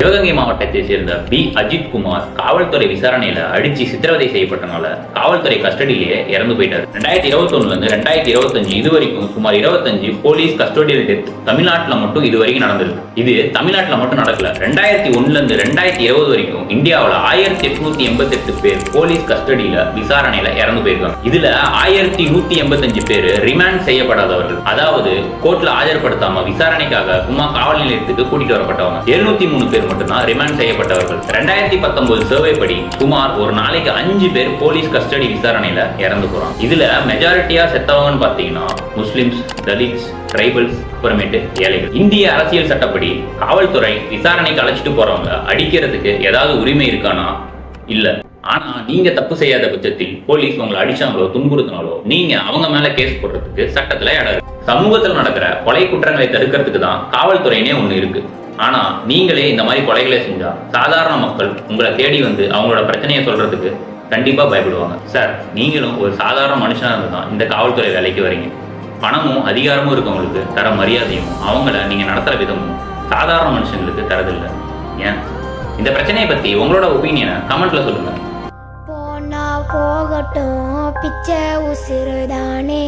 சிவகங்கை மாவட்டத்தை சேர்ந்த பி அஜித் குமார் காவல்துறை விசாரணையில அடிச்சு சித்திரவதை செய்யப்பட்டனால காவல்துறை கஸ்டடியிலேயே இறந்து போயிட்டார். 2021 இருந்து 2025 இதுவரைக்கும் சுமார் 25 போலீஸ் கஸ்டோடியல் டெத் தமிழ்நாட்டுல மட்டும் இதுவரைக்கும் நடந்திருக்கு. இது தமிழ்நாட்டுல மட்டும் நடக்கல. 2001 இருந்து 2020 வரைக்கும் இந்தியாவில் 1888 பேர் போலீஸ் கஸ்டடியில விசாரணையில இறந்து போயிருக்காங்க. இதுல 1185 பேர் ரிமாண்ட் செய்யப்படாதவர்கள், அதாவது கோர்ட்ல ஆஜர்படுத்தாம விசாரணைக்காக சும்மா காவல் நிலையத்துக்கு கூட்டிட்டு வரப்பட்டவங்க. 703 பேர் மட்டும்தான் ரிமாண்ட் செய்யப்பட்டவர்கள். 2019 சர்வே படி சுமார் ஒரு நாளைக்கு 5 பேர் போலீஸ் கஸ்டடி விசாரணையில இறந்து போறாங்க. இதுல மெஜாரிட்டியா செத்தவங்கன்னு பாத்தீங்கன்னா முஸ்லிம்ஸ், தலித்ஸ், டிரைபல்ஸ், அப்புறமேட்டு ஏழைகள். இந்திய அரசியல் சட்டப்படி காவல்துறை விசாரணைக்கு அழைச்சிட்டு போறவங்க அடிக்கிறதுக்கு ஏதாவது உரிமை இருக்கானா? இல்ல. ஆனா நீங்க தப்பு செய்யாத பட்சத்தில் போலீஸ் உங்களை அடிச்சாங்களோ துன்புறுத்தினாலோ நீங்க அவங்க மேல கேஸ் போடுறதுக்கு சட்டத்துல இடம் இருக்கு. சமூகத்தில் நடக்கிற கொலை குற்றங்களை தடுக்கிறதுக்கு தான் காவல்துறையினே ஒண்ணு இருக்கு. ஆனா நீங்களே இந்த மாதிரி கொலைகளை செஞ்சா சாதாரண மக்கள் உங்களை தேடி வந்து அவங்களோட பிரச்சனையை சொல்றதுக்கு கண்டிப்பா பயப்படுவாங்க. சார், நீங்களும் ஒரு சாதாரண மனுஷனா இருந்து தான் இந்த காவல்துறை வேலைக்கு வரீங்க. பணமும் அதிகாரமும் இருக்கவங்களுக்கு தர மரியாதையும் அவங்கள நீங்க நடத்துற விதமும் சாதாரண மனுஷங்களுக்கு தரதில்லை. ஏன்? இந்த பிரச்சனையை பத்தி உங்களோட ஒப்பீனியனை கமெண்ட்ல சொல்லுங்க. போனா போகட்டும், பிச்சை உசுறுதானே.